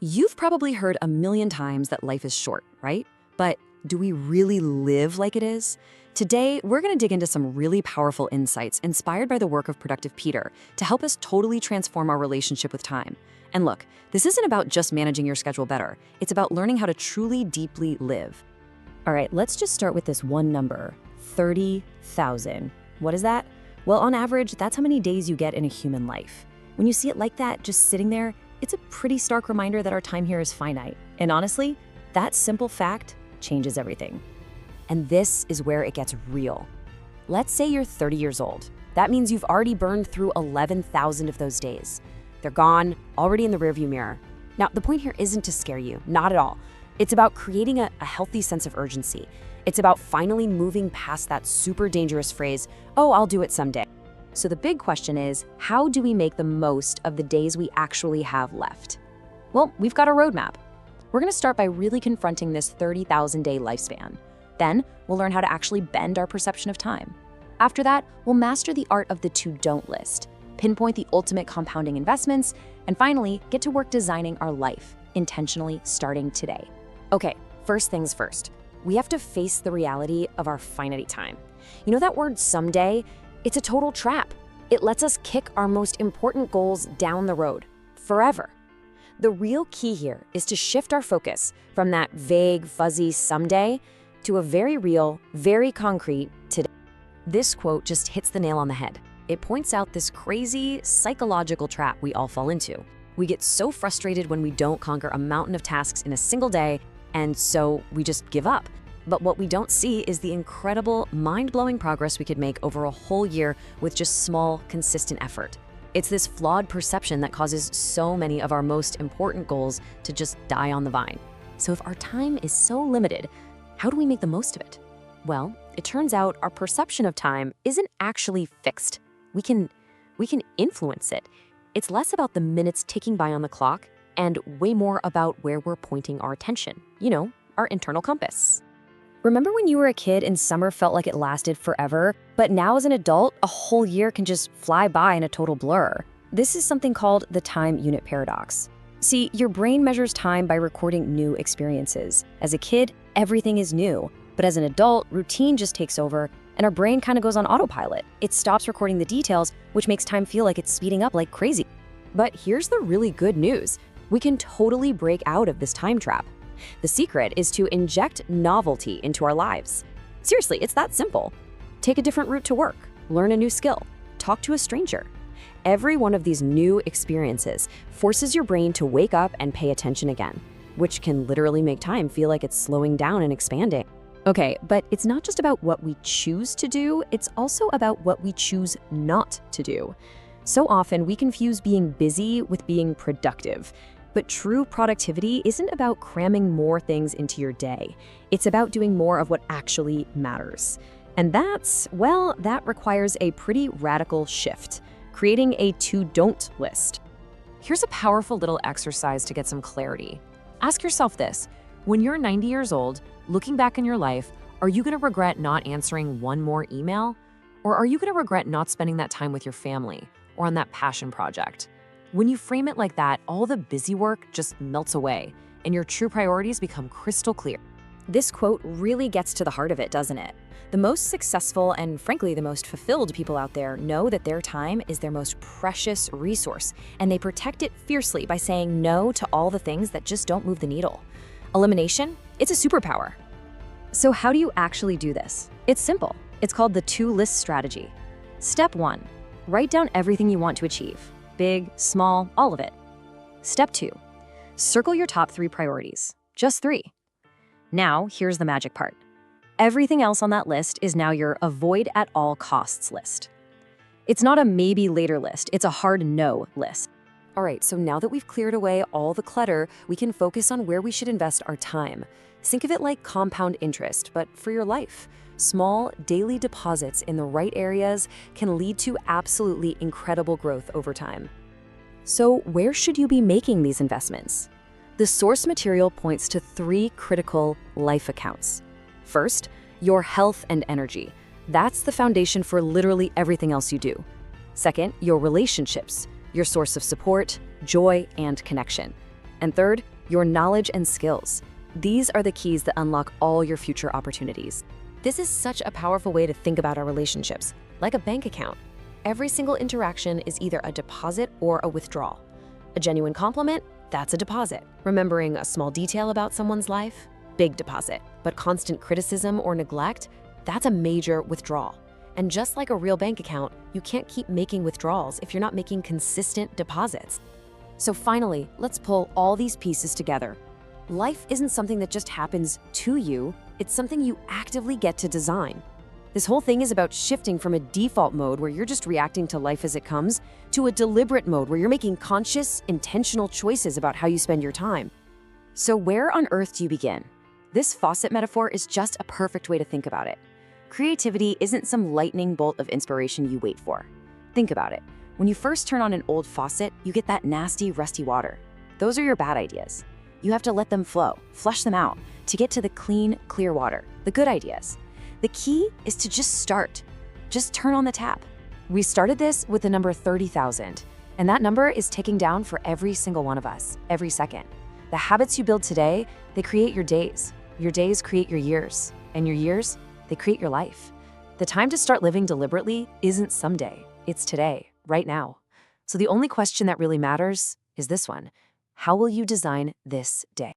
You've probably heard a million times that life is short, right? But do we really live like it is? Today, we're going to dig into some really powerful insights inspired by the work of Productive Peter to help us totally transform our relationship with time. And look, this isn't about just managing your schedule better. It's about learning how to truly, deeply live. All right, let's just start with this one number, 30,000. What is that? Well, on average, that's how many days you get in a human life. When you see it like that, just sitting there, it's a pretty stark reminder that our time here is finite. And honestly, that simple fact changes everything. And this is where it gets real. Let's say you're 30 years old. That means you've already burned through 11,000 of those days. They're gone, already in the rearview mirror. Now, the point here isn't to scare you, not at all. It's about creating a healthy sense of urgency. It's about finally moving past that super dangerous phrase, "Oh, I'll do it someday." So the big question is, how do we make the most of the days we actually have left? Well, we've got a roadmap. We're going to start by really confronting this 30,000-day lifespan. Then, we'll learn how to actually bend our perception of time. After that, we'll master the art of the to-don't list, pinpoint the ultimate compounding investments, and finally, get to work designing our life, intentionally starting today. Okay, first things first. We have to face the reality of our finite time. You know that word someday? It's a total trap. It lets us kick our most important goals down the road, forever. The real key here is to shift our focus from that vague, fuzzy someday to a very real, very concrete today. This quote just hits the nail on the head. It points out this crazy psychological trap we all fall into. We get so frustrated when we don't conquer a mountain of tasks in a single day, and so we just give up. But what we don't see is the incredible, mind-blowing progress we could make over a whole year with just small, consistent effort. It's this flawed perception that causes so many of our most important goals to just die on the vine. So if our time is so limited, how do we make the most of it? Well, it turns out our perception of time isn't actually fixed. We can influence it. It's less about the minutes ticking by on the clock and way more about where we're pointing our attention. You know, our internal compass. Remember when you were a kid and summer felt like it lasted forever, but now as an adult, a whole year can just fly by in a total blur? This is something called the time unit paradox. See, your brain measures time by recording new experiences. As a kid, everything is new, but as an adult, routine just takes over and our brain kind of goes on autopilot. It stops recording the details, which makes time feel like it's speeding up like crazy. But here's the really good news. We can totally break out of this time trap. The secret is to inject novelty into our lives. Seriously, it's that simple. Take a different route to work, learn a new skill, talk to a stranger. Every one of these new experiences forces your brain to wake up and pay attention again, which can literally make time feel like it's slowing down and expanding. Okay, but it's not just about what we choose to do, it's also about what we choose not to do. So often we confuse being busy with being productive. But true productivity isn't about cramming more things into your day. It's about doing more of what actually matters. And that requires a pretty radical shift, creating a to-don't list. Here's a powerful little exercise to get some clarity. Ask yourself this: when you're 90 years old, looking back in your life, are you going to regret not answering one more email? Or are you going to regret not spending that time with your family or on that passion project? When you frame it like that, all the busy work just melts away and your true priorities become crystal clear. This quote really gets to the heart of it, doesn't it? The most successful and frankly the most fulfilled people out there know that their time is their most precious resource, and they protect it fiercely by saying no to all the things that just don't move the needle. Elimination, it's a superpower. So how do you actually do this? It's simple. It's called the to-list strategy. Step 1, write down everything you want to achieve. Big, small, all of it. Step 2, circle your top 3 priorities. Just 3. Now, here's the magic part. Everything else on that list is now your avoid at all costs list. It's not a maybe later list, it's a hard no list. All right, so now that we've cleared away all the clutter, we can focus on where we should invest our time. Think of it like compound interest, but for your life. Small, daily deposits in the right areas can lead to absolutely incredible growth over time. So where should you be making these investments? The source material points to 3 critical life accounts. First, your health and energy. That's the foundation for literally everything else you do. Second, your relationships, your source of support, joy, and connection. And third, your knowledge and skills. These are the keys that unlock all your future opportunities. This is such a powerful way to think about our relationships, like a bank account. Every single interaction is either a deposit or a withdrawal. A genuine compliment, that's a deposit. Remembering a small detail about someone's life, big deposit. But constant criticism or neglect, that's a major withdrawal. And just like a real bank account, you can't keep making withdrawals if you're not making consistent deposits. So finally, let's pull all these pieces together. Life isn't something that just happens to you, it's something you actively get to design. This whole thing is about shifting from a default mode where you're just reacting to life as it comes to a deliberate mode where you're making conscious, intentional choices about how you spend your time. So where on earth do you begin? This faucet metaphor is just a perfect way to think about it. Creativity isn't some lightning bolt of inspiration you wait for. Think about it. When you first turn on an old faucet, you get that nasty, rusty water. Those are your bad ideas. You have to let them flow, flush them out, to get to the clean, clear water, the good ideas. The key is to just start. Just turn on the tap. We started this with the number 30,000, and that number is ticking down for every single one of us, every second. The habits you build today, they create your days. Your days create your years, and your years, they create your life. The time to start living deliberately isn't someday, it's today, right now. So the only question that really matters is this one: how will you design this day?